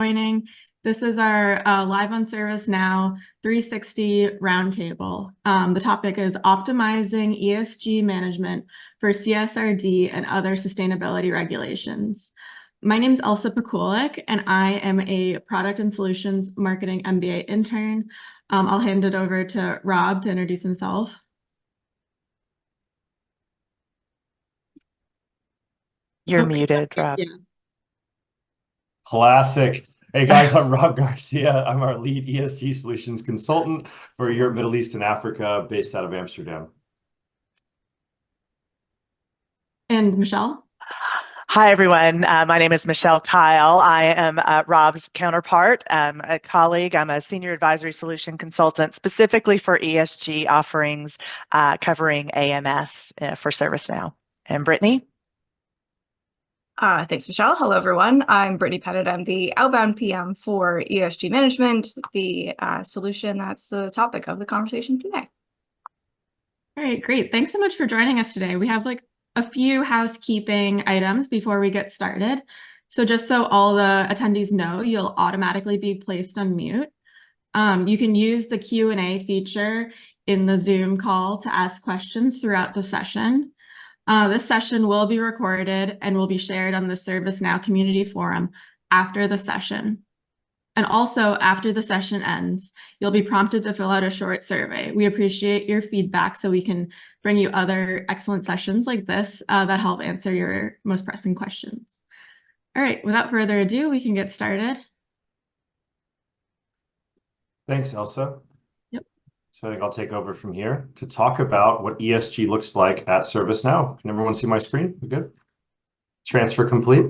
Joining. This is our live on ServiceNow 360 roundtable. The topic is optimizing ESG management for CSRD and other sustainability regulations. My name is Elsa Pekulik, and I am a Product and Solutions Marketing MBA intern. I'll hand it over to Rob to introduce himself. You're muted, Rob. Yeah. Classic. Hey guys, I'm Rob Garcia. I'm our lead ESG solutions consultant for Europe, Middle East, and Africa, based out of Amsterdam. And Michelle? Hi, everyone. My name is Michelle Kyle. I am Rob's counterpart, a colleague. I'm a senior advisory solution consultant specifically for ESG offerings covering AMS for ServiceNow. And Brittany? Thanks, Michelle. Hello, everyone. I'm Brittany Pettit. I'm the outbound PM for ESG management, the solution that's the topic of the conversation today. All right, great. Thanks so much for joining us today. We have a few housekeeping items before we get started. So just so all the attendees know, you'll automatically be placed on mute. You can use the Q&A feature in the Zoom call to ask questions throughout the session. This session will be recorded and will be shared on the ServiceNow community forum after the session. And also, after the session ends, you'll be prompted to fill out a short survey. We appreciate your feedback so we can bring you other excellent sessions like this that help answer your most pressing questions. All right, without further ado, we can get started. Thanks, Elsa. Yep. So I think I'll take over from here to talk about what ESG looks like at ServiceNow. Can everyone see my screen? We good? Transfer complete?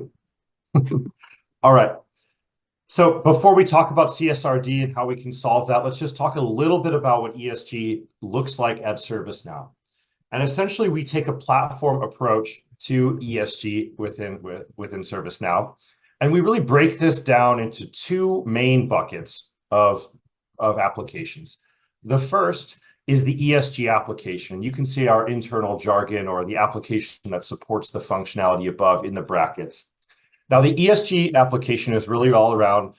All right. So before we talk about CSRD and how we can solve that, let's just talk a little bit about what ESG looks like at ServiceNow. And essentially, we take a platform approach to ESG within ServiceNow. And we really break this down into two main buckets of applications. The first is the ESG application. You can see our internal jargon or the application that supports the functionality above in the brackets. Now, the ESG application is really all around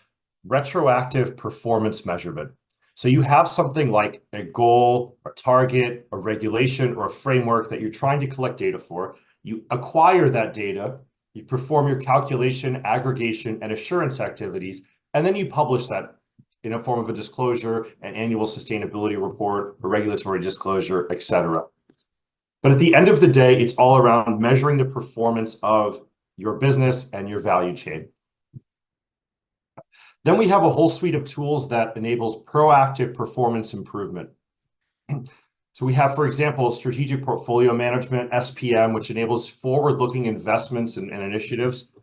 retroactive performance measurement. So you have something like a goal, a target, a regulation, or a framework that you're trying to collect data for. You acquire that data, you perform your calculation, aggregation, and assurance activities, and then you publish that in a form of a disclosure, an annual sustainability report, a regulatory disclosure, etc. But at the end of the day, it's all around measuring the performance of your business and your value chain. Then we have a whole suite of tools that enables proactive performance improvement. So we have, for example, strategic portfolio management, SPM, which enables forward-looking investments and initiatives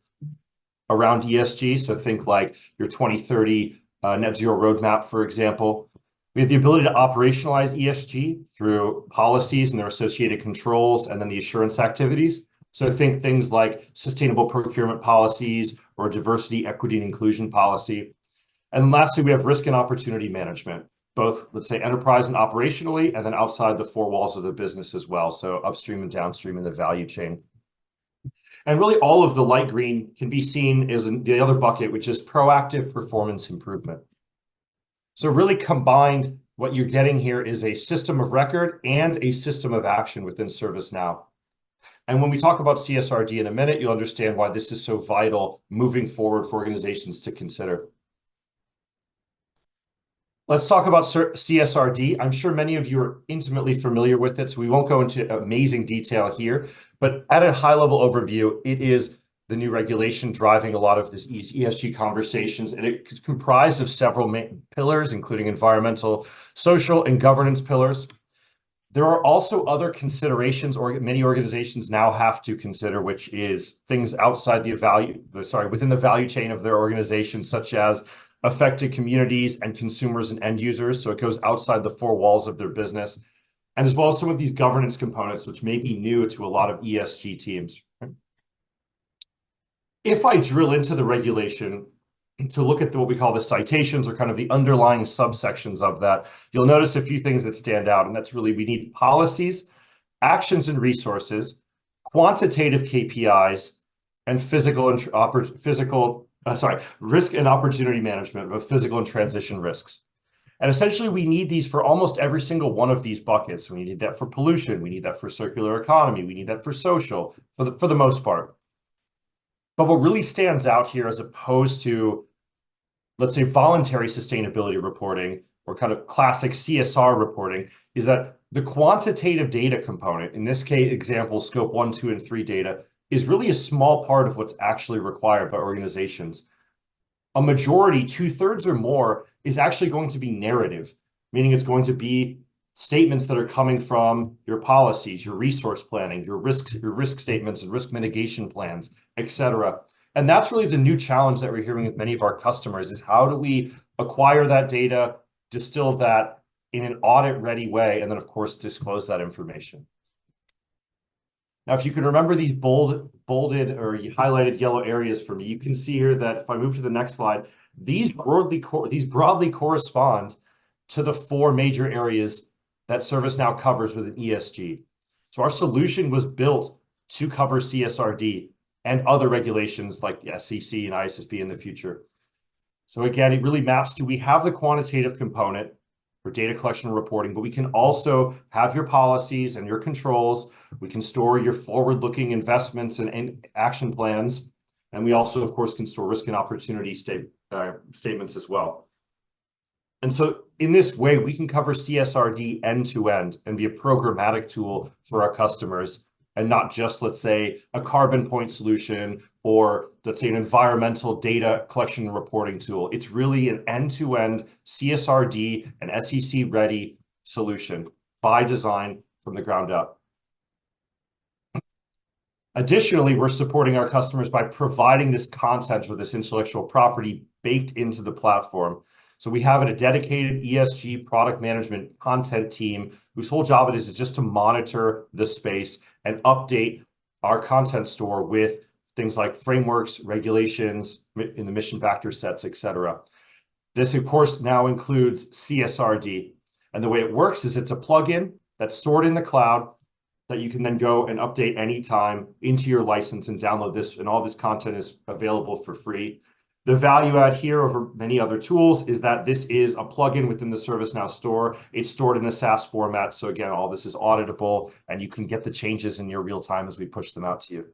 around ESG. So think like your 2030 net zero roadmap, for example. We have the ability to operationalize ESG through policies and their associated controls, and then the assurance activities. So think things like sustainable procurement policies or diversity, equity, and inclusion policy. And lastly, we have risk and opportunity management, both, let's say, enterprise and operationally, and then outside the four walls of the business as well. So upstream and downstream in the value chain. And really all of the light green can be seen as in the other bucket, which is proactive performance improvement. So really combined, what you're getting here is a system of record and a system of action within ServiceNow. And when we talk about CSRD in a minute, you'll understand why this is so vital moving forward for organizations to consider. Let's talk about CSRD. I'm sure many of you are intimately familiar with it, so we won't go into amazing detail here. But at a high-level overview, it is the new regulation driving a lot of this ESG conversations, and it's comprised of several main pillars, including environmental, social, and governance pillars. There are also other considerations many organizations now have to consider, which is things outside within the value chain of their organization, such as affected communities and consumers and end users. So it goes outside the four walls of their business, and as well as some of these governance components, which may be new to a lot of ESG teams. If I drill into the regulation to look at what we call the citations or kind of the underlying subsections of that, you'll notice a few things that stand out, and that's really we need policies, actions and resources, quantitative KPIs, and physical risk and opportunity management of physical and transition risks. And essentially, we need these for almost every single one of these buckets. We need that for pollution. We need that for circular economy. We need that for social, for the most part. But what really stands out here, as opposed to, let's say, voluntary sustainability reporting or kind of classic CSR reporting, is that the quantitative data component, in this case, example, scope 1, 2, and 3 data, is really a small part of what's actually required by organizations. A majority, 2/3 or more, is actually going to be narrative, meaning it's going to be statements that are coming from your policies, your resource planning, your risk statements and risk mitigation plans, etc. And that's really the new challenge that we're hearing with many of our customers, is how do we acquire that data, distill that in an audit-ready way, and then, of course, disclose that information. Now, if you can remember these bolded or highlighted yellow areas for me, you can see here that if I move to the next slide, these broadly correspond to the 4 major areas that ServiceNow covers within ESG. So our solution was built to cover CSRD and other regulations like the SEC and ISSB in the future. So again, it really maps to, we have the quantitative component for data collection and reporting, but we can also have your policies and your controls. We can store your forward-looking investments and action plans. And we also, of course, can store risk and opportunity statements as well. And so in this way, we can cover CSRD end-to-end and be a programmatic tool for our customers, and not just, let's say, a carbon point solution or, let's say, an environmental data collection and reporting tool. It's really an end-to-end CSRD and SEC-ready solution by design from the ground up. Additionally, we're supporting our customers by providing this content or this intellectual property baked into the platform. So we have a dedicated ESG product management content team whose whole job it is just to monitor the space and update our content store with things like frameworks, regulations in the mission factor sets, etc. This, of course, now includes CSRD. And the way it works is it's a plugin that's stored in the cloud that you can then go and update anytime into your license and download this, and all this content is available for free. The value add here over many other tools is that this is a plugin within the ServiceNow store. It's stored in a SaaS format. So again, all this is auditable, and you can get the changes in your real time as we push them out to you.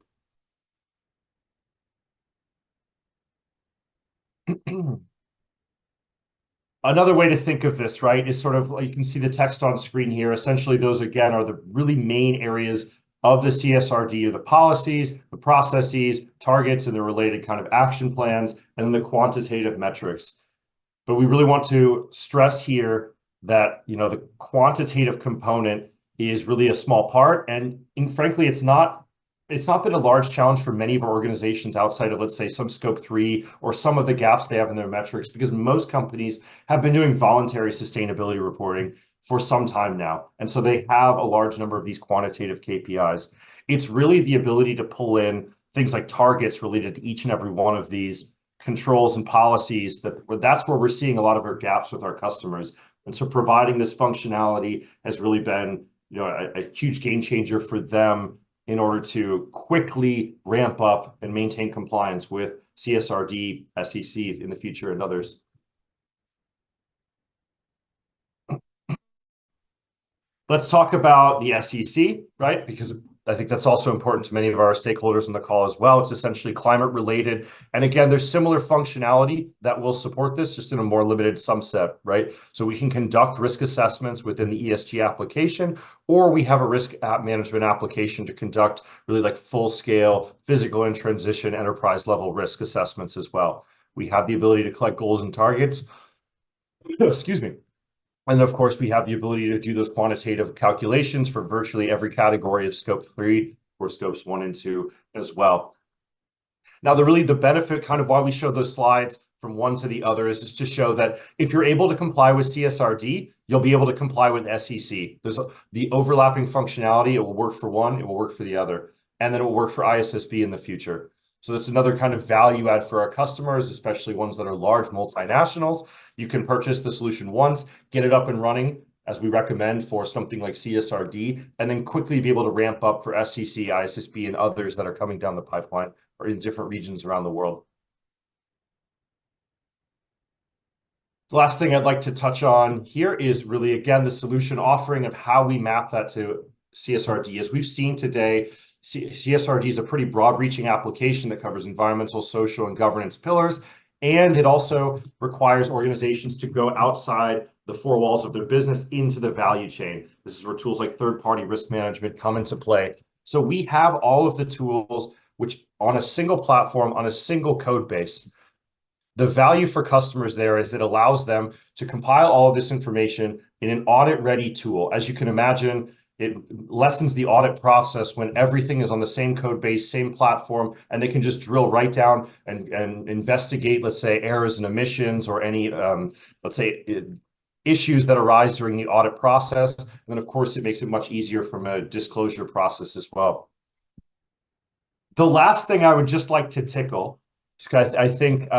Another way to think of this, right, is sort of, you can see the text on screen here. Essentially, those, again, are the really main areas of the CSRD, or the policies, the processes, targets, and the related kind of action plans, and then the quantitative metrics. But we really want to stress here that, the quantitative component is really a small part. And frankly, it's not been a large challenge for many of our organizations outside of, let's say, some scope 3 or some of the gaps they have in their metrics, because most companies have been doing voluntary sustainability reporting for some time now. And so they have a large number of these quantitative KPIs. It's really the ability to pull in things like targets related to each and every one of these controls and policies. That's where we're seeing a lot of our gaps with our customers. And so providing this functionality has really been, a huge game changer for them in order to quickly ramp up and maintain compliance with CSRD, SEC in the future, and others. Let's talk about the SEC, right? Because I think that's also important to many of our stakeholders on the call as well. It's essentially climate related. And again, there's similar functionality that will support this, just in a more limited subset, right? So we can conduct risk assessments within the ESG application, or we have a risk management application to conduct really like full scale physical and transition enterprise level risk assessments as well. We have the ability to collect goals and targets. Excuse me. And of course, we have the ability to do those quantitative calculations for virtually every category of scope 3 or scopes 1 and 2 as well. Now, the benefit, kind of why we show those slides from one to the other, is just to show that if you're able to comply with CSRD, you'll be able to comply with SEC. There's the overlapping functionality. It will work for one, it will work for the other, and then it will work for ISSB in the future. So that's another kind of value add for our customers, especially ones that are large multinationals. You can purchase the solution once, get it up and running, as we recommend for something like CSRD, and then quickly be able to ramp up for SEC, ISSB, and others that are coming down the pipeline or in different regions around the world. The last thing I'd like to touch on here is really, again, the solution offering of how we map that to CSRD. As we've seen today, CSRD is a pretty broad-reaching application that covers environmental, social, and governance pillars, and it also requires organizations to go outside the four walls of their business into the value chain. This is where tools like third-party risk management come into play. So we have all of the tools which on a single platform, on a single code base. The value for customers there is it allows them to compile all of this information in an audit-ready tool. As you can imagine, it lessens the audit process when everything is on the same code base, same platform, and they can just drill right down and investigate, let's say, errors and omissions or any, let's say, issues that arise during the audit process. And then, of course, it makes it much easier from a disclosure process as well. The last thing I would just like to tickle, I think,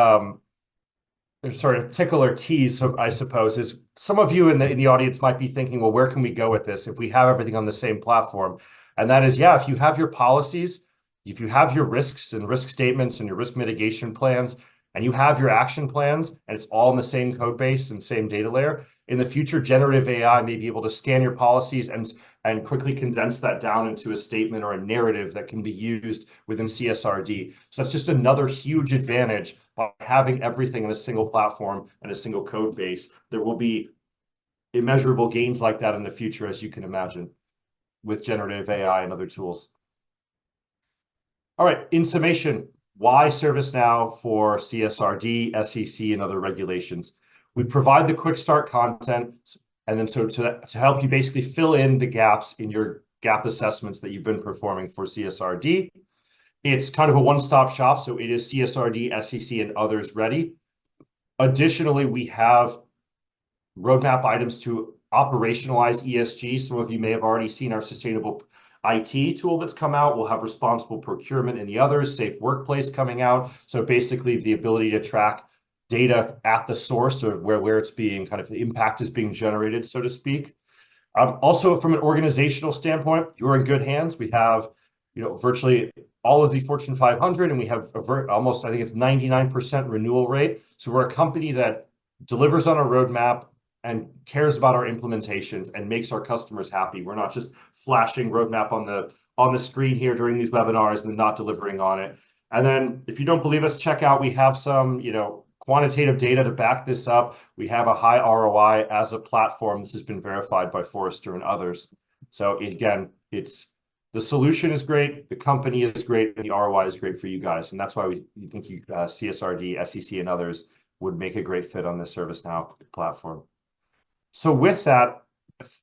sort of tickle or tease, so I suppose, is some of you in the audience might be thinking, well, where can we go with this if we have everything on the same platform? And that is, yeah, if you have your policies, if you have your risks and risk statements and your risk mitigation plans, and you have your action plans, and it's all in the same code base and same data layer, in the future, generative AI may be able to scan your policies and quickly condense that down into a statement or a narrative that can be used within CSRD. So that's just another huge advantage by having everything in a single platform and a single code base. There will be immeasurable gains like that in the future, as you can imagine, with generative AI and other tools. All right, in summation, why ServiceNow for CSRD, SEC, and other regulations? We provide the quick start content, and then so to help you basically fill in the gaps in your gap assessments that you've been performing for CSRD. It's kind of a one-stop shop, so it is CSRD, SEC, and others ready. Additionally, we have roadmap items to operationalize ESG. Some of you may have already seen our sustainable IT tool that's come out. We'll have responsible procurement and the others, safe workplace coming out. So basically the ability to track data at the source or where it's being kind of the impact is being generated, so to speak. Also from an organizational standpoint, you're in good hands. We have, virtually all of the Fortune 500, and we have almost, I think it's 99% renewal rate. So we're a company that delivers on our roadmap and cares about our implementations and makes our customers happy. We're not just flashing roadmap on the screen here during these webinars and not delivering on it. And then if you don't believe us, check out, we have some, quantitative data to back this up. We have a high ROI as a platform. This has been verified by Forrester and others. So again, the solution is great, the company is great, and the ROI is great for you guys. And that's why we think CSRD, SEC, and others would make a great fit on the ServiceNow platform. So with that,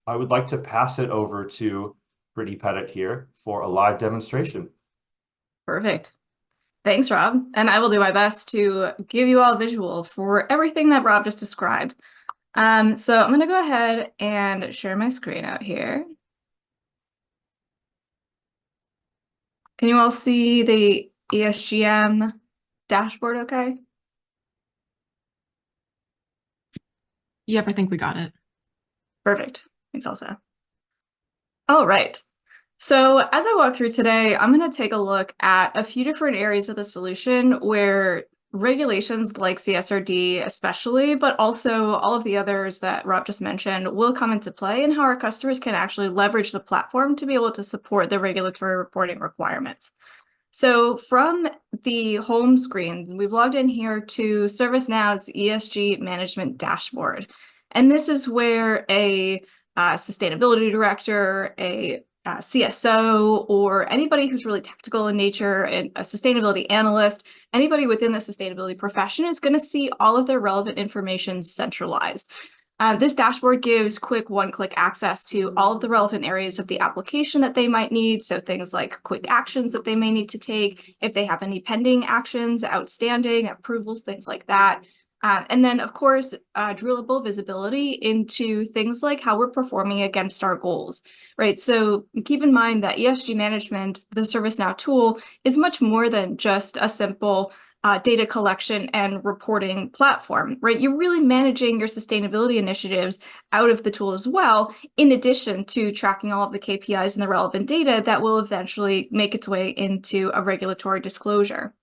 I would like to pass it over to Brittany Pettit here for a live demonstration. Perfect. Thanks, Rob. And I will do my best to give you all a visual for everything that Rob just described. So I'm going to go ahead and share my screen out here. Can you all see the ESGM dashboard okay? Yep, I think we got it. Perfect. Thanks, Elsa. All right. So as I walk through today, I'm going to take a look at a few different areas of the solution where regulations like CSRD especially, but also all of the others that Rob just mentioned will come into play and how our customers can actually leverage the platform to be able to support the regulatory reporting requirements. So from the home screen, we've logged in here to ServiceNow's ESG management dashboard. And this is where a sustainability director, a CSO, or anybody who's really tactical in nature, and a sustainability analyst, anybody within the sustainability profession is going to see all of their relevant information centralized. This dashboard gives quick one-click access to all of the relevant areas of the application that they might need. So things like quick actions that they may need to take, if they have any pending actions, outstanding approvals, things like that. And then, of course, drillable visibility into things like how we're performing against our goals, right? So keep in mind that ESG management, the ServiceNow tool, is much more than just a simple data collection and reporting platform, right? You're really managing your sustainability initiatives out of the tool as well, in addition to tracking all of the KPIs and the relevant data that will eventually make its way into a regulatory disclosure.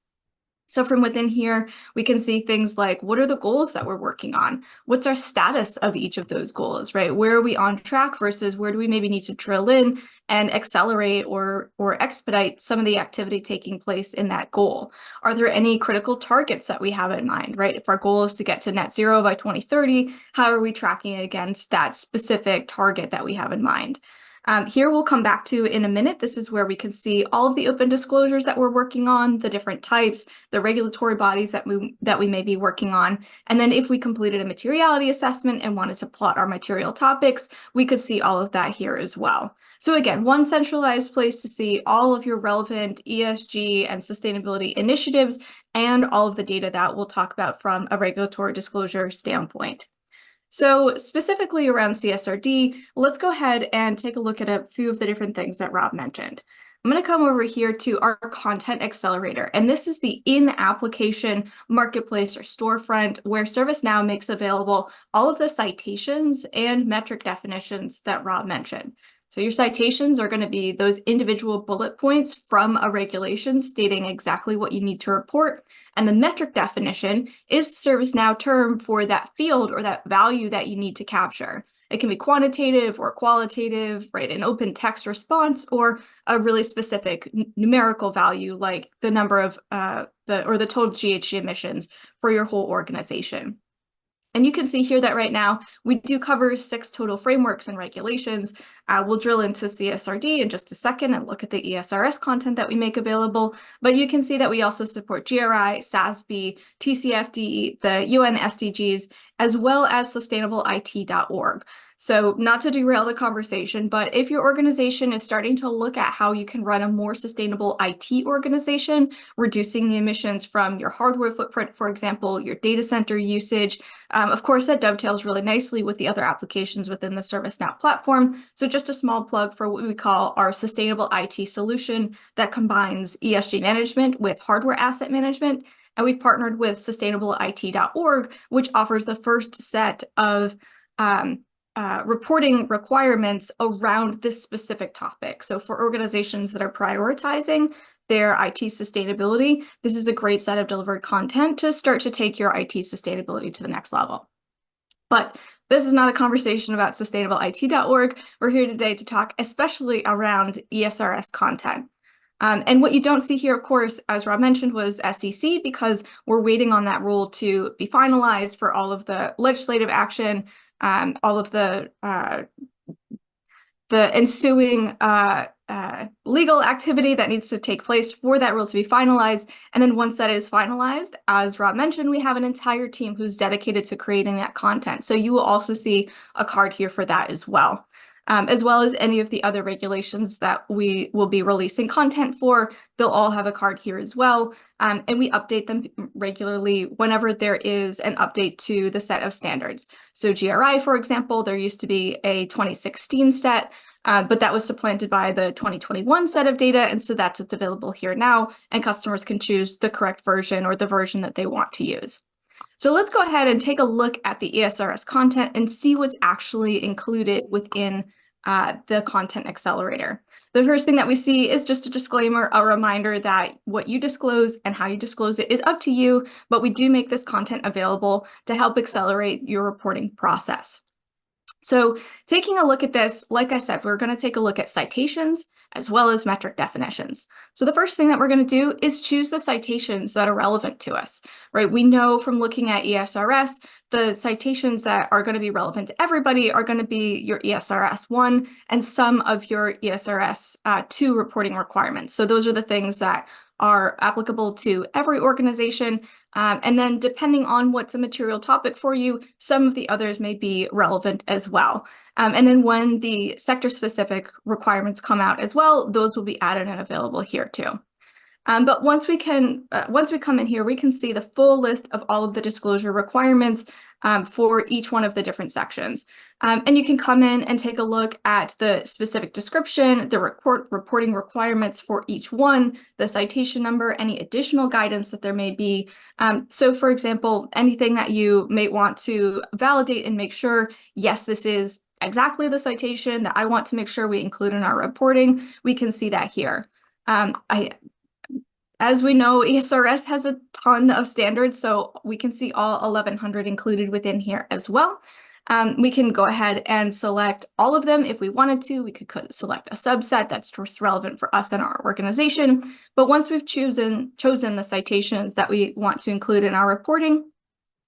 So from within here, we can see things like, what are the goals that we're working on? What's our status of each of those goals, right? Where are we on track versus where do we maybe need to drill in and accelerate or expedite some of the activity taking place in that goal? Are there any critical targets that we have in mind, right? If our goal is to get to net zero by 2030, how are we tracking against that specific target that we have in mind? Here we'll come back to in a minute. This is where we can see all of the open disclosures that we're working on, the different types, the regulatory bodies that we may be working on. And then if we completed a materiality assessment and wanted to plot our material topics, we could see all of that here as well. So again, one centralized place to see all of your relevant ESG and sustainability initiatives and all of the data that we'll talk about from a regulatory disclosure standpoint. So specifically around CSRD, let's go ahead and take a look at a few of the different things that Rob mentioned. I'm going to come over here to our content accelerator, and this is the in-application marketplace or storefront where ServiceNow makes available all of the citations and metric definitions that Rob mentioned. So your citations are going to be those individual bullet points from a regulation stating exactly what you need to report. And the metric definition is the ServiceNow term for that field or that value that you need to capture. It can be quantitative or qualitative, right? An open text response or a really specific numerical value like the number of the total GHG emissions for your whole organization. And you can see here that right now we do cover 6 total frameworks and regulations. We'll drill into CSRD in just a second and look at the ESRS content that we make available. But you can see that we also support GRI, SASB, TCFD, the UN SDGs, as well as sustainableIT.org. So not to derail the conversation, but if your organization is starting to look at how you can run a more sustainable IT organization, reducing the emissions from your hardware footprint, for example, your data center usage, of course, that dovetails really nicely with the other applications within the ServiceNow platform. So just a small plug for what we call our sustainable IT solution that combines ESG management with hardware asset management. And we've partnered with sustainableIT.org, which offers the first set of reporting requirements around this specific topic. So for organizations that are prioritizing their IT sustainability, this is a great set of delivered content to start to take your IT sustainability to the next level. But this is not a conversation about sustainableIT.org. We're here today to talk especially around ESRS content. And what you don't see here, of course, as Rob mentioned, was SEC, because we're waiting on that rule to be finalized for all of the legislative action, all of the ensuing legal activity that needs to take place for that rule to be finalized. And then once that is finalized, as Rob mentioned, we have an entire team who's dedicated to creating that content. So you will also see a card here for that as well as any of the other regulations that we will be releasing content for. They'll all have a card here as well. And we update them regularly whenever there is an update to the set of standards. So GRI, for example, there used to be a 2016 set, but that was supplanted by the 2021 set of data. And so that's what's available here now. And customers can choose the correct version or the version that they want to use. So let's go ahead and take a look at the ESRS content and see what's actually included within the content accelerator. The first thing that we see is just a disclaimer, a reminder that what you disclose and how you disclose it is up to you, but we do make this content available to help accelerate your reporting process. So taking a look at this, like I said, we're going to take a look at citations as well as metric definitions. So the first thing that we're going to do is choose the citations that are relevant to us, right? We know from looking at ESRS, the citations that are going to be relevant to everybody are going to be your ESRS 1 and some of your ESRS 2 reporting requirements. So those are the things that are applicable to every organization. And then depending on what's a material topic for you, some of the others may be relevant as well. And then when the sector-specific requirements come out as well, those will be added and available here too. But once we come in here, we can see the full list of all of the disclosure requirements for each one of the different sections. And you can come in and take a look at the specific description, the reporting requirements for each one, the citation number, any additional guidance that there may be. So for example, anything that you may want to validate and make sure, yes, this is exactly the citation that I want to make sure we include in our reporting, we can see that here. As we know, ESRS has a ton of standards, so we can see all 1100 included within here as well. We can go ahead and select all of them if we wanted to. We could select a subset that's just relevant for us and our organization. But once we've chosen the citations that we want to include in our reporting,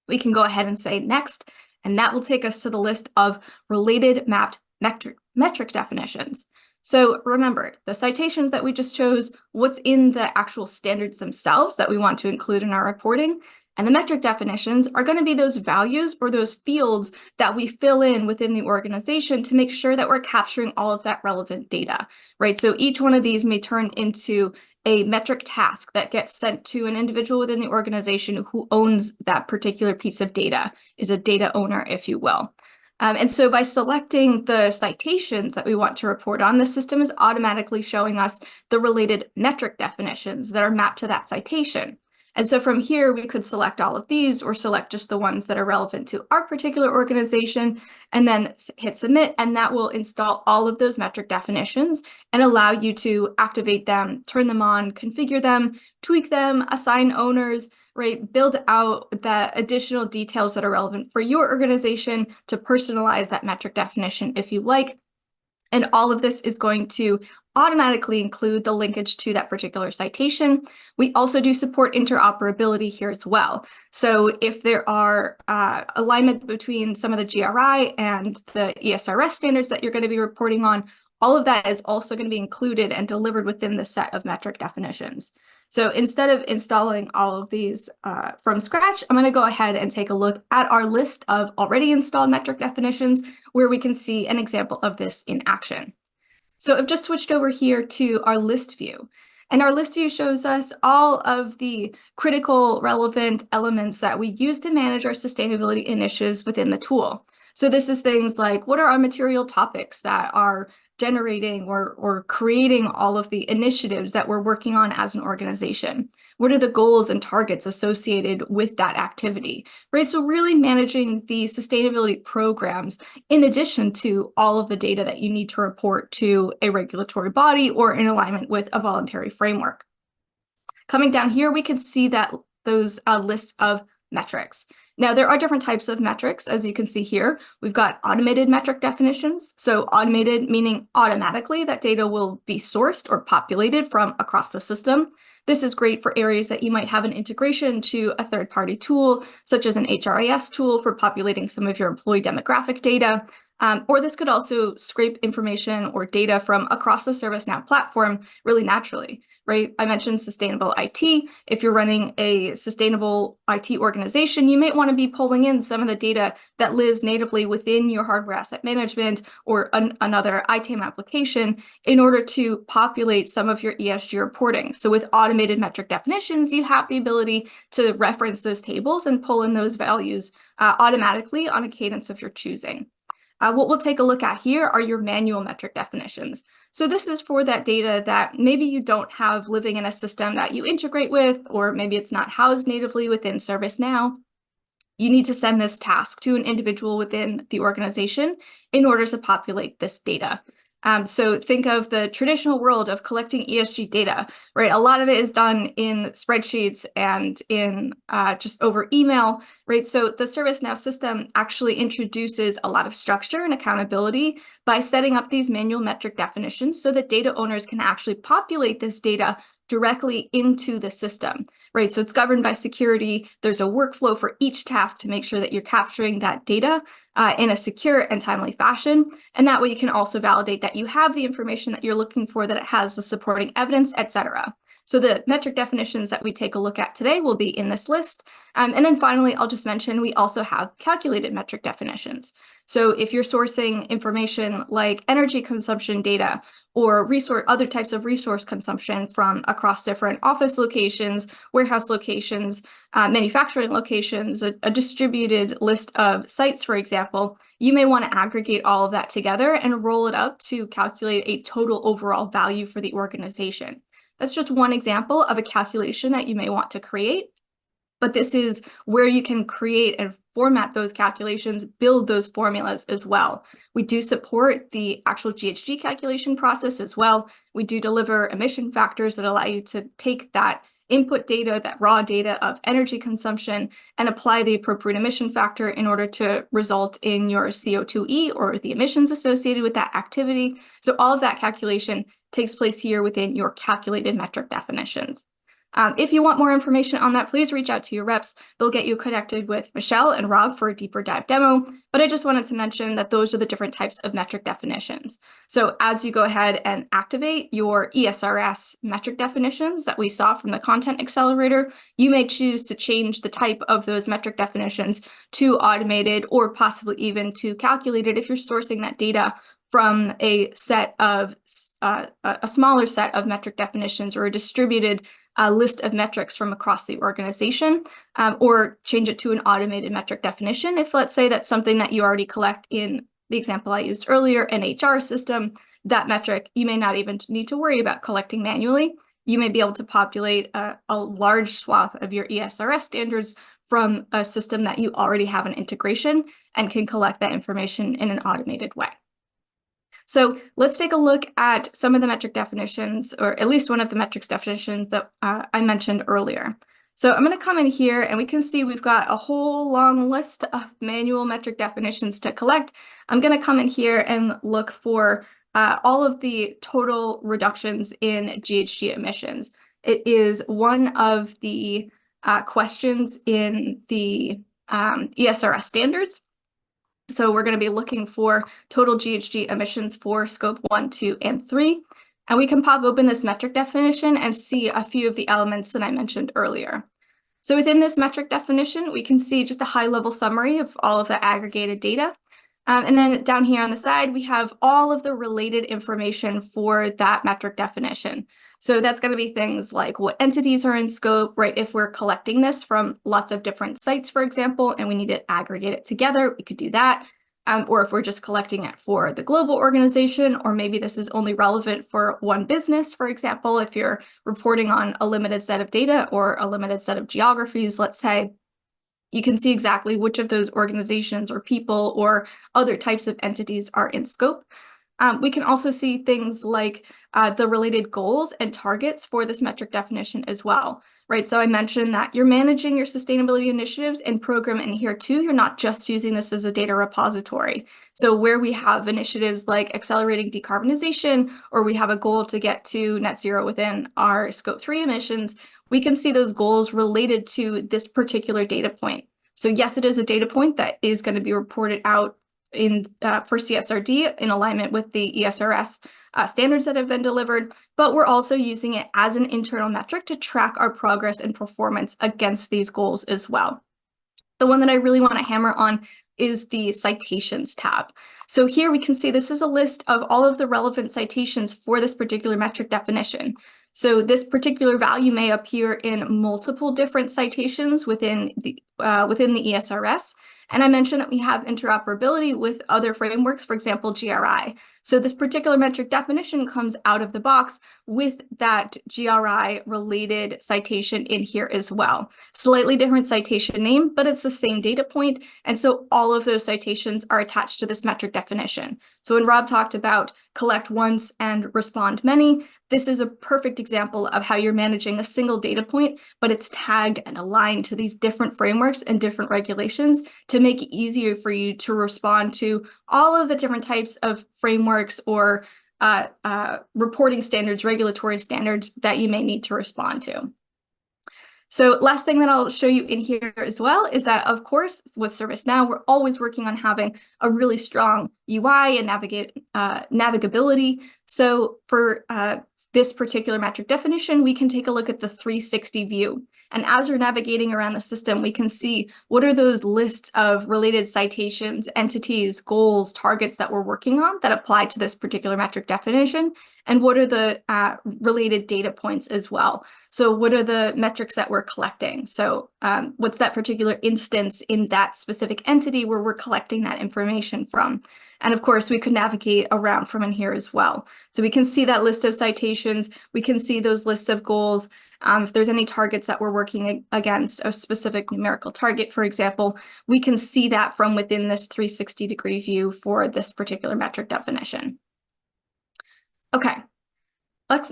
we can go ahead and say next, and that will take us to the list of related mapped metric definitions. So remember, the citations that we just chose, what's in the actual standards themselves that we want to include in our reporting, and the metric definitions are going to be those values or those fields that we fill in within the organization to make sure that we're capturing all of that relevant data, right? So each one of these may turn into a metric task that gets sent to an individual within the organization who owns that particular piece of data, is a data owner, if you will. And so by selecting the citations that we want to report on, the system is automatically showing us the related metric definitions that are mapped to that citation. And so from here, we could select all of these or select just the ones that are relevant to our particular organization and then hit submit, and that will install all of those metric definitions and allow you to activate them, turn them on, configure them, tweak them, assign owners, right? Build out the additional details that are relevant for your organization to personalize that metric definition if you like. And all of this is going to automatically include the linkage to that particular citation. We also do support interoperability here as well. So if there are alignment between some of the GRI and the ESRS standards that you're going to be reporting on, all of that is also going to be included and delivered within the set of metric definitions. So instead of installing all of these from scratch, I'm going to go ahead and take a look at our list of already installed metric definitions where we can see an example of this in action. So I've just switched over here to our list view. And our list view shows us all of the critical relevant elements that we use to manage our sustainability initiatives within the tool. So this is things like, what are our material topics that are generating or creating all of the initiatives that we're working on as an organization? What are the goals and targets associated with that activity, right? So really managing the sustainability programs in addition to all of the data that you need to report to a regulatory body or in alignment with a voluntary framework. Coming down here, we can see that those lists of metrics. Now, there are different types of metrics, as you can see here. We've got automated metric definitions. So automated meaning automatically that data will be sourced or populated from across the system. This is great for areas that you might have an integration to a third-party tool, such as an HRIS tool for populating some of your employee demographic data. Or this could also scrape information or data from across the ServiceNow platform really naturally, right? I mentioned sustainable IT. If you're running a sustainable IT organization, you might want to be pulling in some of the data that lives natively within your hardware asset management or another ITAM application in order to populate some of your ESG reporting. So with automated metric definitions, you have the ability to reference those tables and pull in those values automatically on a cadence of your choosing. What we'll take a look at here are your manual metric definitions. So this is for that data that maybe you don't have living in a system that you integrate with, or maybe it's not housed natively within ServiceNow. You need to send this task to an individual within the organization in order to populate this data. So think of the traditional world of collecting ESG data, right? A lot of it is done in spreadsheets and in just over email, right? So the ServiceNow system actually introduces a lot of structure and accountability by setting up these manual metric definitions so that data owners can actually populate this data directly into the system, right? So it's governed by security. There's a workflow for each task to make sure that you're capturing that data in a secure and timely fashion. And that way you can also validate that you have the information that you're looking for, that it has the supporting evidence, etc. So the metric definitions that we take a look at today will be in this list. And then finally, I'll just mention we also have calculated metric definitions. So if you're sourcing information like energy consumption data or other types of resource consumption from across different office locations, warehouse locations, manufacturing locations, a distributed list of sites, for example, you may want to aggregate all of that together and roll it up to calculate a total overall value for the organization. That's just one example of a calculation that you may want to create, but this is where you can create and format those calculations, build those formulas as well. We do support the actual GHG calculation process as well. We do deliver emission factors that allow you to take that input data, that raw data of energy consumption, and apply the appropriate emission factor in order to result in your CO2e or the emissions associated with that activity. So all of that calculation takes place here within your calculated metric definitions. If you want more information on that, please reach out to your reps. They'll get you connected with Michelle and Rob for a deeper dive demo. But I just wanted to mention that those are the different types of metric definitions. So as you go ahead and activate your ESRS metric definitions that we saw from the content accelerator, you may choose to change the type of those metric definitions to automated or possibly even to calculated if you're sourcing that data from a set of a smaller set of metric definitions or a distributed list of metrics from across the organization, or change it to an automated metric definition. If let's say that's something that you already collect in the example I used earlier, an HR system, that metric you may not even need to worry about collecting manually. You may be able to populate a large swath of your ESRS standards from a system that you already have an integration and can collect that information in an automated way. So let's take a look at some of the metric definitions, or at least one of the metrics definitions that I mentioned earlier. So I'm going to come in here and we can see we've got a whole long list of manual metric definitions to collect. I'm going to come in here and look for all of the total reductions in GHG emissions. It is one of the questions in the ESRS standards. So we're going to be looking for total GHG emissions for scope 1, 2, and 3. And we can pop open this metric definition and see a few of the elements that I mentioned earlier. So within this metric definition, we can see just a high-level summary of all of the aggregated data. And then down here on the side, we have all of the related information for that metric definition. So that's going to be things like what entities are in scope, right? If we're collecting this from lots of different sites, for example, and we need to aggregate it together, we could do that. Or if we're just collecting it for the global organization, or maybe this is only relevant for one business, for example, if you're reporting on a limited set of data or a limited set of geographies, let's say, you can see exactly which of those organizations or people or other types of entities are in scope. We can also see things like the related goals and targets for this metric definition as well, right? So I mentioned that you're managing your sustainability initiatives and program in here too. You're not just using this as a data repository. So where we have initiatives like accelerating decarbonization, or we have a goal to get to net zero within our scope 3 emissions, we can see those goals related to this particular data point. So yes, it is a data point that is going to be reported out in for CSRD in alignment with the ESRS standards that have been delivered, but we're also using it as an internal metric to track our progress and performance against these goals as well. The one that I really want to hammer on is the citations tab. So here we can see this is a list of all of the relevant citations for this particular metric definition. So this particular value may appear in multiple different citations within the ESRS. And I mentioned that we have interoperability with other frameworks, for example, GRI. So this particular metric definition comes out of the box with that GRI related citation in here as well. Slightly different citation name, but it's the same data point. And so all of those citations are attached to this metric definition. So when Rob talked about collect once and respond many, this is a perfect example of how you're managing a single data point, but it's tagged and aligned to these different frameworks and different regulations to make it easier for you to respond to all of the different types of frameworks or reporting standards, regulatory standards that you may need to respond to. So last thing that I'll show you in here as well is that, of course, with ServiceNow, we're always working on having a really strong UI and navigability. So for this particular metric definition, we can take a look at the 360 view. And as we're navigating around the system, we can see what are those lists of related citations, entities, goals, targets that we're working on that apply to this particular metric definition, and what are the related data points as well. So what are the metrics that we're collecting? So what's that particular instance in that specific entity where we're collecting that information from? And of course, we could navigate around from in here as well. So we can see that list of citations. We can see those lists of goals. If there's any targets that we're working against, a specific numerical target, for example, we can see that from within this 360-degree view for this particular metric definition. Okay,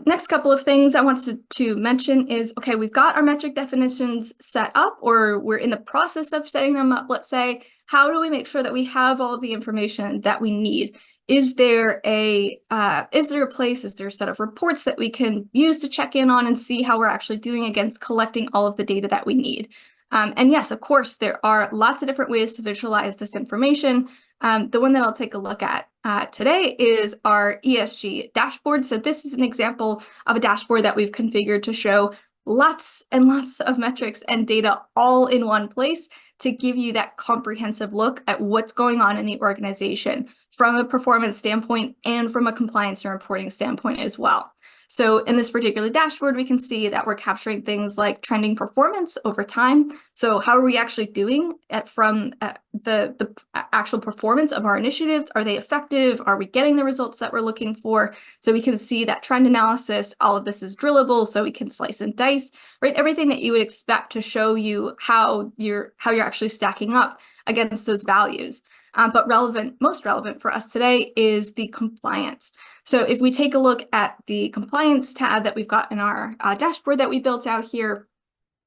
Next couple of things I wanted to mention is, okay, we've got our metric definitions set up, or we're in the process of setting them up, let's say. How do we make sure that we have all of the information that we need? Is there a place, is there a set of reports that we can use to check in on and see how we're actually doing against collecting all of the data that we need? And yes, of course, there are lots of different ways to visualize this information. The one that I'll take a look at today is our ESG dashboard. So this is an example of a dashboard that we've configured to show lots and lots of metrics and data all in one place to give you that comprehensive look at what's going on in the organization from a performance standpoint and from a compliance and reporting standpoint as well. So in this particular dashboard, we can see that we're capturing things like trending performance over time. So how are we actually doing from the actual performance of our initiatives? Are they effective? Are we getting the results that we're looking for? So we can see that trend analysis, all of this is drillable, so we can slice and dice, right? Everything that you would expect to show you how you're actually stacking up against those values. But most relevant for us today is the compliance. So if we take a look at the compliance tab that we've got in our dashboard that we built out here,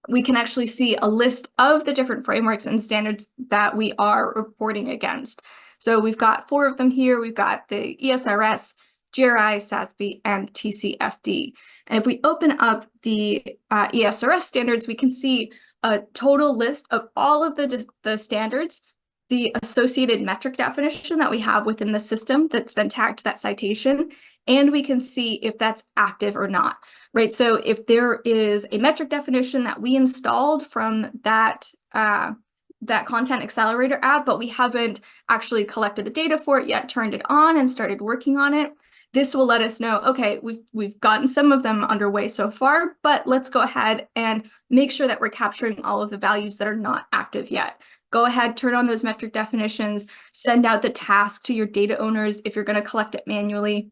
we can actually see a list of the different frameworks and standards that we are reporting against. So we've got 4 of them here. We've got the ESRS, GRI, SASB, and TCFD. And if we open up the ESRS standards, we can see a total list of all of the standards, the associated metric definition that we have within the system that's been tagged to that citation, and we can see if that's active or not, right? So if there is a metric definition that we installed from that Content Accelerator app, but we haven't actually collected the data for it yet, turned it on and started working on it, this will let us know, okay, we've gotten some of them underway so far, but let's go ahead and make sure that we're capturing all of the values that are not active yet. Go ahead, turn on those metric definitions, send out the task to your data owners if you're going to collect it manually,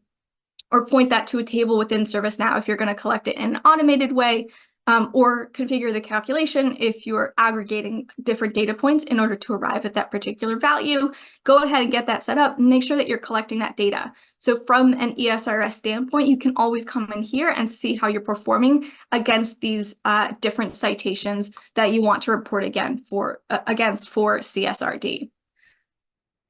or point that to a table within ServiceNow if you're going to collect it in an automated way, or configure the calculation if you're aggregating different data points in order to arrive at that particular value. Go ahead and get that set up and make sure that you're collecting that data. So from an ESRS standpoint, you can always come in here and see how you're performing against these different citations that you want to report against for CSRD.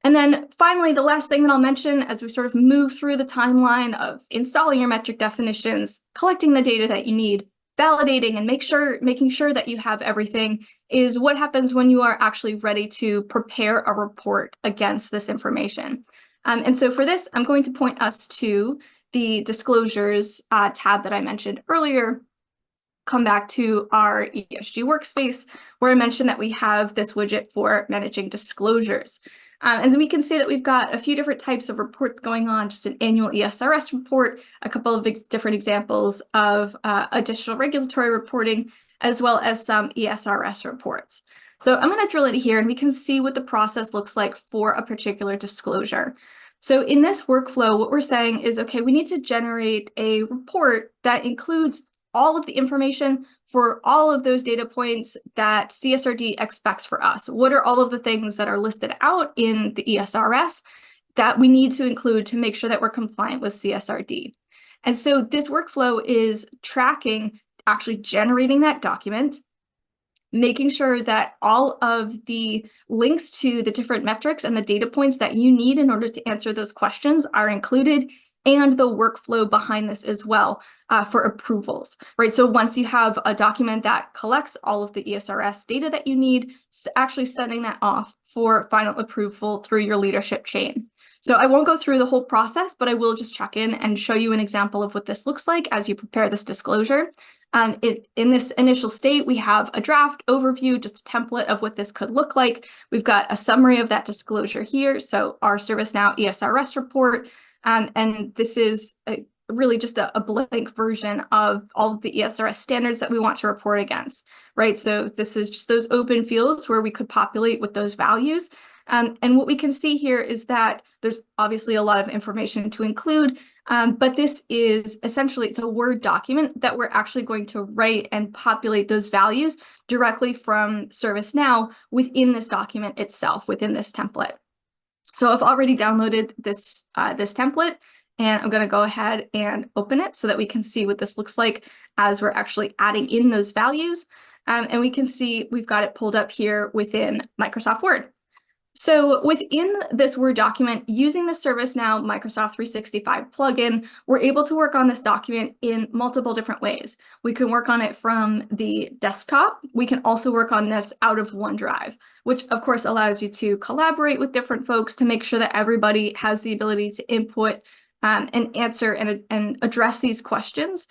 And then finally, the last thing that I'll mention as we sort of move through the timeline of installing your metric definitions, collecting the data that you need, validating and making sure that you have everything, is what happens when you are actually ready to prepare a report against this information. And so for this, I'm going to point us to the disclosures tab that I mentioned earlier. Come back to our ESG workspace, where I mentioned that we have this widget for managing disclosures. And we can see that we've got a few different types of reports going on, just an annual ESRS report, a couple of different examples of additional regulatory reporting, as well as some ESRS reports. So I'm going to drill into here and we can see what the process looks like for a particular disclosure. So in this workflow, what we're saying is, okay, we need to generate a report that includes all of the information for all of those data points that CSRD expects for us. What are all of the things that are listed out in the ESRS that we need to include to make sure that we're compliant with CSRD? And so this workflow is tracking, actually generating that document, making sure that all of the links to the different metrics and the data points that you need in order to answer those questions are included, and the workflow behind this as well for approvals, right? So once you have a document that collects all of the ESRS data that you need, actually sending that off for final approval through your leadership chain. So I won't go through the whole process, but I will just check in and show you an example of what this looks like as you prepare this disclosure. In this initial state, we have a draft overview, just a template of what this could look like. We've got a summary of that disclosure here. So our ServiceNow ESRS report, and this is really just a blank version of all of the ESRS standards that we want to report against, right? So this is just those open fields where we could populate with those values. And what we can see here is that there's obviously a lot of information to include, but this is essentially, it's a Word document that we're actually going to write and populate those values directly from ServiceNow within this document itself, within this template. So I've already downloaded this template, And I'm going to go ahead and open it so that we can see what this looks like as we're actually adding in those values. And we can see we've got it pulled up here within Microsoft Word. So within this Word document, using the ServiceNow Microsoft 365 plugin, we're able to work on this document in multiple different ways. We can work on it from the desktop. We can also work on this out of OneDrive, which of course allows you to collaborate with different folks to make sure that everybody has the ability to input and answer and address these questions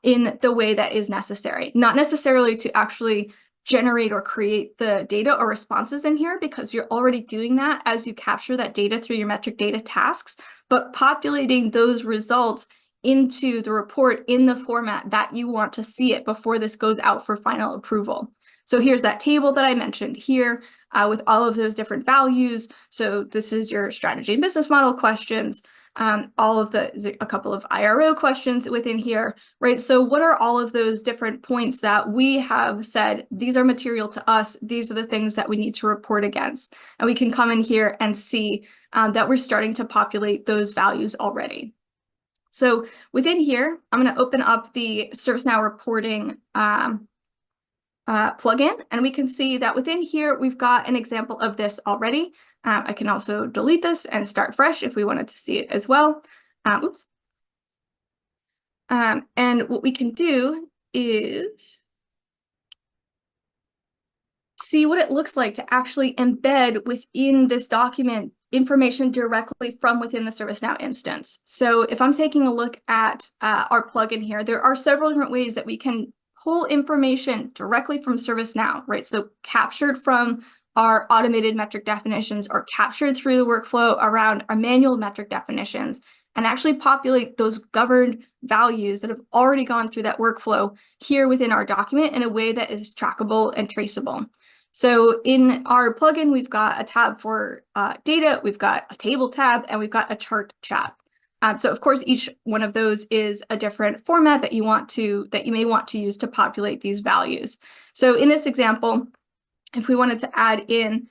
in the way that is necessary. Not necessarily to actually generate or create the data or responses in here, because you're already doing that as you capture that data through your metric data tasks, but populating those results into the report in the format that you want to see it before this goes out for final approval. So here's that table that I mentioned here with all of those different values. So this is your strategy and business model questions. A couple of IRO questions within here, right? So what are all of those different points that we have said, these are material to us, these are the things that we need to report against? And we can come in here and see that we're starting to populate those values already. So within here, I'm going to open up the ServiceNow reporting plugin, and we can see that within here, we've got an example of this already. I can also delete this and start fresh if we wanted to see it as well. Oops. And what we can do is see what it looks like to actually embed within this document information directly from within the ServiceNow instance. So if I'm taking a look at our plugin here, there are several different ways that we can pull information directly from ServiceNow, right? So captured from our automated metric definitions or captured through the workflow around our manual metric definitions, and actually populate those governed values that have already gone through that workflow here within our document in a way that is trackable and traceable. So in our plugin, we've got a tab for data, we've got a table tab, and we've got a chart tab. So of course, each one of those is a different format that you may want to use to populate these values. So in this example, if we wanted to add in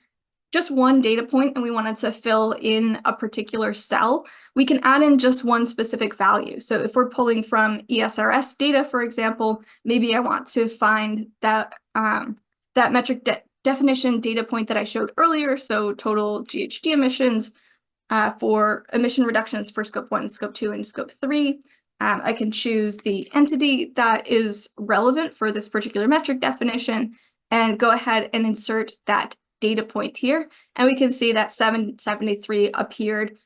just one data point and we wanted to fill in a particular cell, we can add in just one specific value. So if we're pulling from ESRS data, for example, maybe I want to find that that metric definition data point that I showed earlier, so total GHG emissions for emission reductions for Scope 1, Scope 2, and Scope 3. I can choose the entity that is relevant for this particular metric definition and go ahead and insert that data point here. And we can see that 773 appeared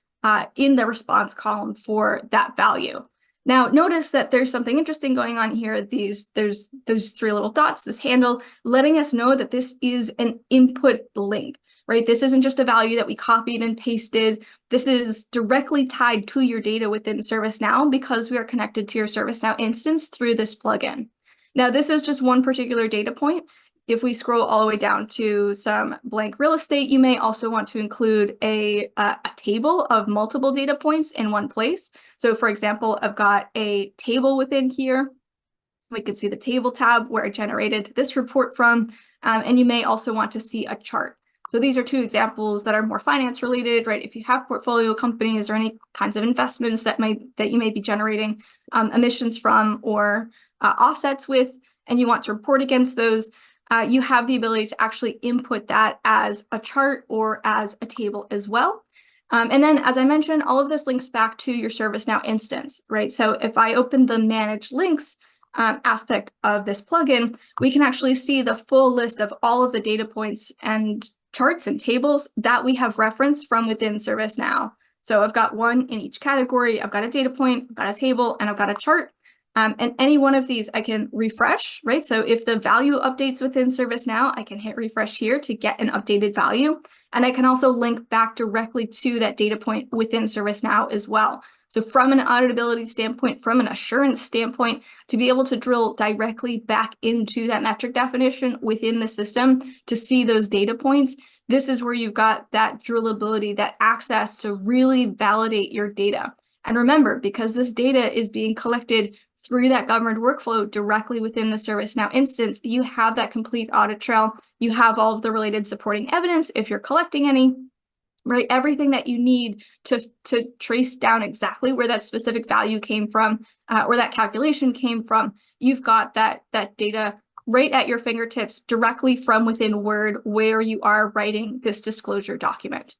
in the response column for that value. Now, notice that there's something interesting going on here. There's three little dots, this handle, letting us know that this is an input link, right? This isn't just a value that we copied and pasted. This is directly tied to your data within ServiceNow because we are connected to your ServiceNow instance through this plugin. Now, this is just one particular data point. If we scroll all the way down to some blank real estate, you may also want to include a table of multiple data points in one place. So for example, I've got a table within here. We could see the table tab where I generated this report from, and you may also want to see a chart. So these are two examples that are more finance related, right? If you have portfolio companies or any kinds of investments that you may be generating emissions from or offsets with, and you want to report against those, you have the ability to actually input that as a chart or as a table as well. And then, as I mentioned, all of this links back to your ServiceNow instance, right? So if I open the Manage Links aspect of this plugin, we can actually see the full list of all of the data points and charts and tables that we have referenced from within ServiceNow. So I've got one in each category. I've got a data point, I've got a table, and I've got a chart. And any one of these I can refresh, right? So if the value updates within ServiceNow, I can hit refresh here to get an updated value. And I can also link back directly to that data point within ServiceNow as well. So from an auditability standpoint, from an assurance standpoint, to be able to drill directly back into that metric definition within the system to see those data points, this is where you've got that drillability, that access to really validate your data. And remember, because this data is being collected through that governed workflow directly within the ServiceNow instance, you have that complete audit trail. You have all of the related supporting evidence if you're collecting any. right? Everything that you need to trace down exactly where that specific value came from, or that calculation came from. You've got that data right at your fingertips directly from within Word where you are writing this disclosure document.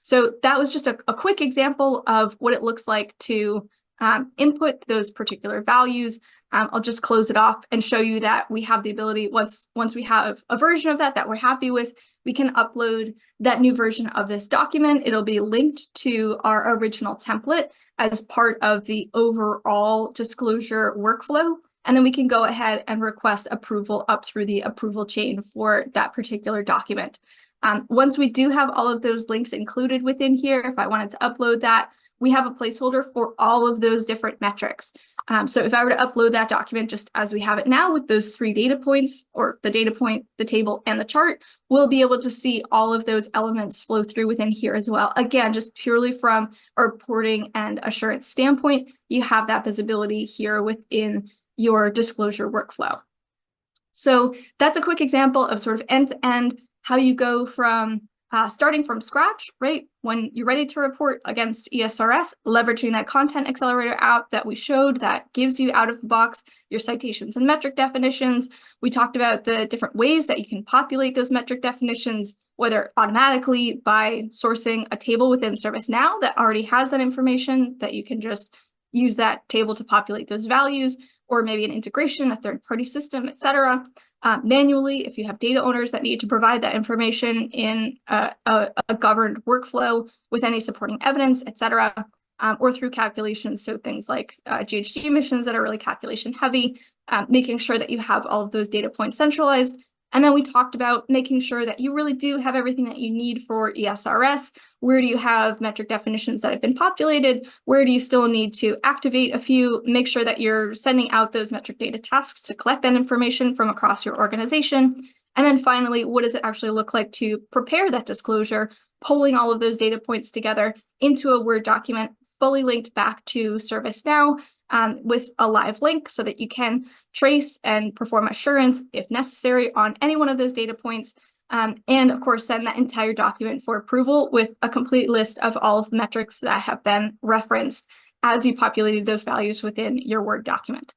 So that was just a quick example of what it looks like to input those particular values. I'll just close it off and show you that we have the ability, once we have a version of that we're happy with, we can upload that new version of this document. It'll be linked to our original template as part of the overall disclosure workflow. And then we can go ahead and request approval up through the approval chain for that particular document. Once we do have all of those links included within here, if I wanted to upload that, we have a placeholder for all of those different metrics. So if I were to upload that document just as we have it now with those 3 data points, or the data point, the table, and the chart, we'll be able to see all of those elements flow through within here as well. Again, just purely from a reporting and assurance standpoint, you have that visibility here within your disclosure workflow. So that's a quick example of sort of end-to-end how you go from starting from scratch, right? When you're ready to report against ESRS, leveraging that content accelerator app that we showed that gives you out of the box your citations and metric definitions. We talked about the different ways that you can populate those metric definitions, whether automatically by sourcing a table within ServiceNow that already has that information that you can just use that table to populate those values, or maybe an integration, a third-party system, et cetera. Manually, if you have data owners that need to provide that information in a governed workflow with any supporting evidence, et cetera, or through calculations, so things like GHG emissions that are really calculation heavy, making sure that you have all of those data points centralized. And then we talked about making sure that you really do have everything that you need for ESRS. Where do you have metric definitions that have been populated? Where do you still need to activate a few? Make sure that you're sending out those metric data tasks to collect that information from across your organization. And then finally, what does it actually look like to prepare that disclosure, pulling all of those data points together into a Word document, fully linked back to ServiceNow with a live link so that you can trace and perform assurance if necessary on any one of those data points. And of course, send that entire document for approval with a complete list of all of the metrics that have been referenced as you populated those values within your Word document.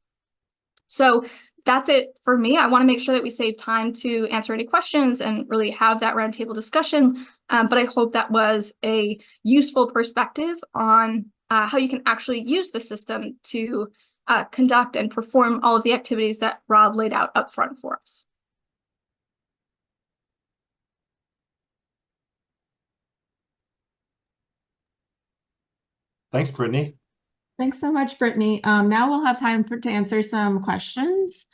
So that's it for me. I want to make sure that we save time to answer any questions and really have that roundtable discussion. But I hope that was a useful perspective on how you can actually use the system to conduct and perform all of the activities that Rob laid out up front for us. Thanks, Brittany. Thanks so much, Brittany. Now we'll have time to answer some questions.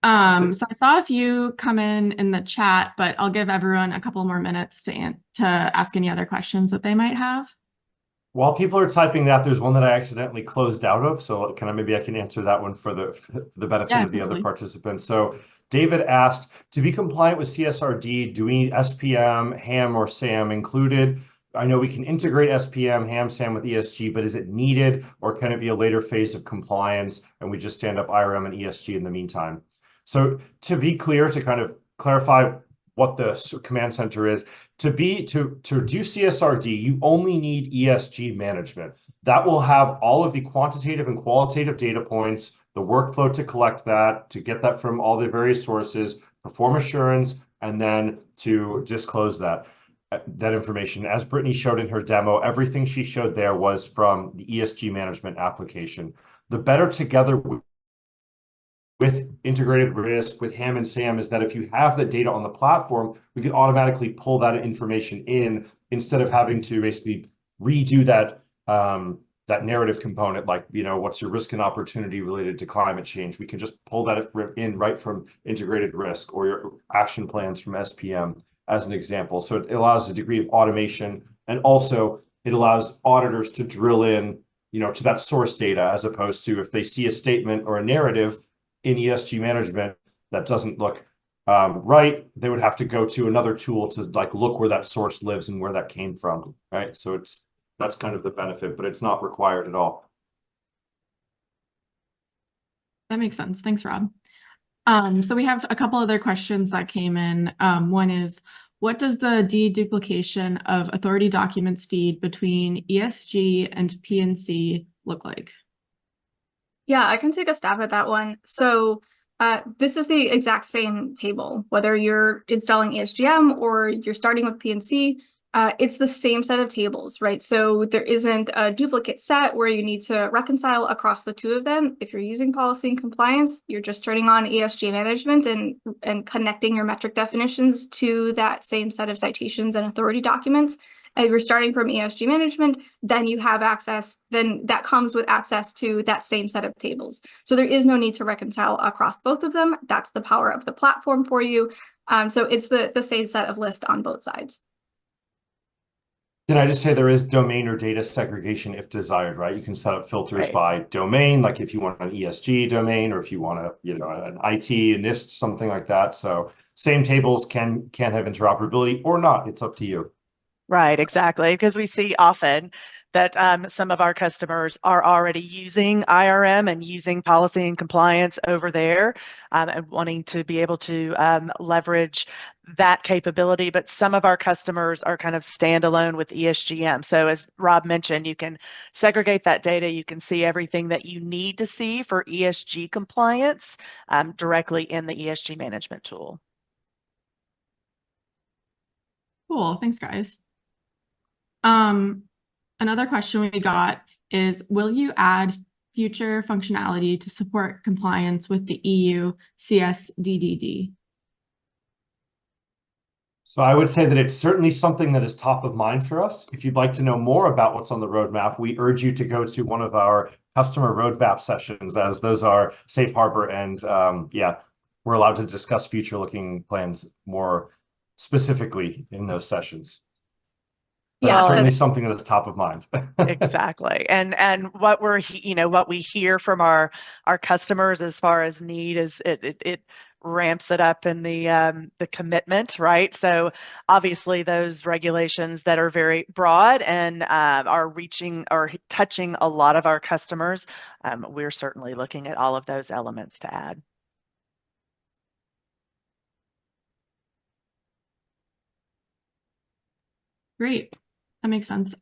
So I saw a few come in the chat, but I'll give everyone a couple more minutes to ask any other questions that they might have. While people are typing that, there's one that I accidentally closed out of. So maybe I can answer that one for the benefit of the other participants. So David asked, to be compliant with CSRD, do we need SPM, HAM, or SAM included? I know we can integrate SPM, HAM, SAM with ESG, but is it needed, or can it be a later phase of compliance and we just stand up IRM and ESG in the meantime? So to be clear, to kind of clarify what the command center is, to do CSRD, you only need ESG management. That will have all of the quantitative and qualitative data points, the workflow to collect that, to get that from all the various sources, perform assurance, and then to disclose that information. As Brittany showed in her demo, everything she showed there was from the ESG management application. The better together with integrated risk, with HAM and SAM, is that if you have the data on the platform, we can automatically pull that information in instead of having to basically redo that that narrative component, like, what's your risk and opportunity related to climate change? We can just pull that in right from integrated risk, or your action plans from SPM, as an example. So it allows a degree of automation, and also it allows auditors to drill in, to that source data, as opposed to if they see a statement or a narrative in ESG management that doesn't look right, they would have to go to another tool to look where that source lives and where that came from, right? So that's kind of the benefit, but it's not required at all. That makes sense. Thanks, Rob. So we have a couple other questions that came in. One is, what does the deduplication of authority documents feed between ESG and P&C look like? Yeah, I can take a stab at that one. So this is the exact same table, whether you're installing ESGM or you're starting with P&C, it's the same set of tables, right? So there isn't a duplicate set where you need to reconcile across the two of them. If you're using policy and compliance, you're just turning on ESG management and connecting your metric definitions to that same set of citations and authority documents. If you're starting from ESG management, then you have access, then that comes with access to that same set of tables. So there is no need to reconcile across both of them. That's the power of the platform for you. So it's the same set of list on both sides. Can I just say there is domain or data segregation if desired, right? You can set up filters Right. by domain, like if you want an ESG domain or if you want an IT, a NIST, something like that. So same tables can have interoperability or not. It's up to you. Right, exactly. Because we see often that some of our customers are already using IRM and using policy and compliance over there and wanting to be able to leverage that capability. But some of our customers are kind of standalone with ESGM. So as Rob mentioned, you can segregate that data. You can see everything that you need to see for ESG compliance directly in the ESG management tool. Cool, thanks guys. Another question we got is, will you add future functionality to support compliance with the EU CSRD? So I would say that it's certainly something that is top of mind for us. If you'd like to know more about what's on the roadmap, we urge you to go to one of our customer roadmap sessions, as those are safe harbor, and yeah, we're allowed to discuss future looking plans more specifically in those sessions. But Yeah, certainly something that is top of mind. Exactly. And what what we hear from our customers as far as need is it ramps it up in the commitment, right? So obviously those regulations that are very broad and are reaching or touching a lot of our customers, we're certainly looking at all of those elements to add. Great, that makes sense.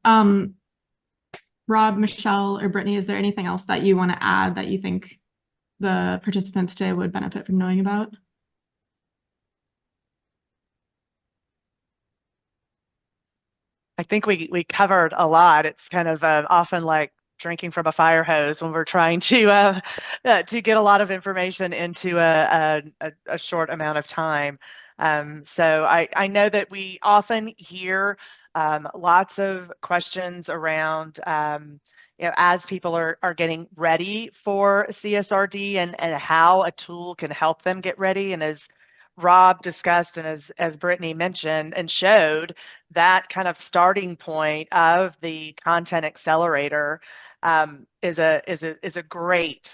Rob, Michelle, or Brittany, is there anything else that you want to add that you think the participants today would benefit from knowing about? I think we covered a lot. It's kind of often like drinking from a fire hose when we're trying to get a lot of information into a short amount of time. So I know that we often hear lots of questions around as people are getting ready for CSRD and how a tool can help them get ready. And as Rob discussed and as Brittany mentioned and showed, that kind of starting point of the content accelerator is a great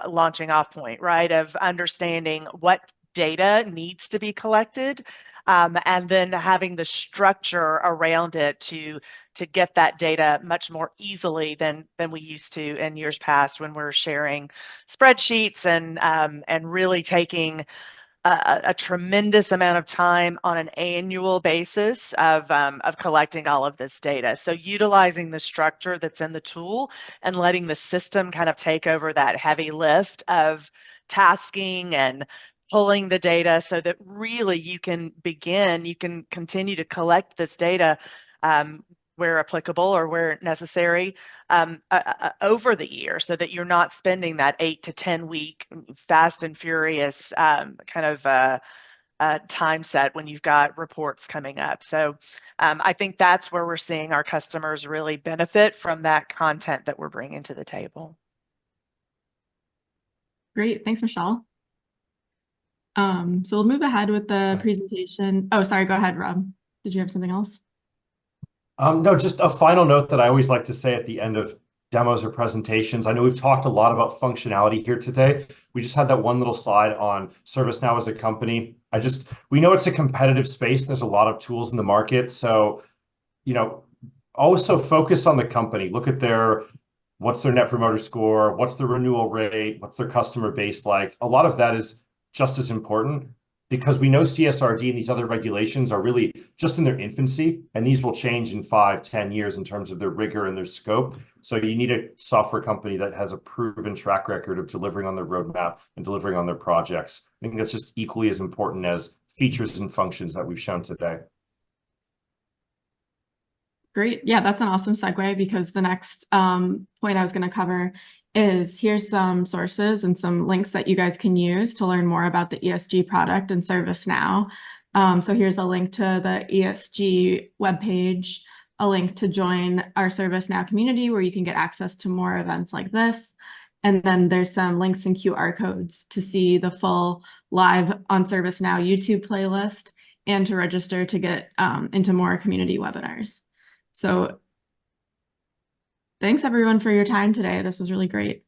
launching off point, right? Of understanding what data needs to be collected and then having the structure around it to get that data much more easily than we used to in years past when we're sharing spreadsheets and really taking a tremendous amount of time on an annual basis of collecting all of this data. So utilizing the structure that's in the tool and letting the system kind of take over that heavy lift of tasking and pulling the data so that really you can continue to collect this data where applicable or where necessary over the year, so that you're not spending that 8 to 10 week fast and furious kind of time set when you've got reports coming up. So I think that's where we're seeing our customers really benefit from that content that we're bringing to the table. Great, thanks, Michelle. So we'll move ahead with the presentation. Oh, sorry, go ahead, Rob. Did you have something else? No, just a final note that I always like to say at the end of demos or presentations. I know we've talked a lot about functionality here today. We just had that one little slide on ServiceNow as a company. We know it's a competitive space. There's a lot of tools in the market. So, also focus on the company. Look at what's their net promoter score? What's the renewal rate? What's their customer base like? A lot of that is just as important. because we know CSRD and these other regulations are really just in their infancy, and these will change in 5-10 years in terms of their rigor and their scope. So you need a software company that has a proven track record of delivering on their roadmap and delivering on their projects. I think that's just equally as important as features and functions that we've shown today. Great. Yeah, that's an awesome segue, because the next point I was going to cover is here's some sources and some links that you guys can use to learn more about the ESG product and ServiceNow. So here's a link to the ESG webpage, a link to join our ServiceNow community where you can get access to more events like this. And then there's some links and QR codes to see the full live on ServiceNow YouTube playlist and to register to get into more community webinars. So thanks everyone for your time today. This was really great.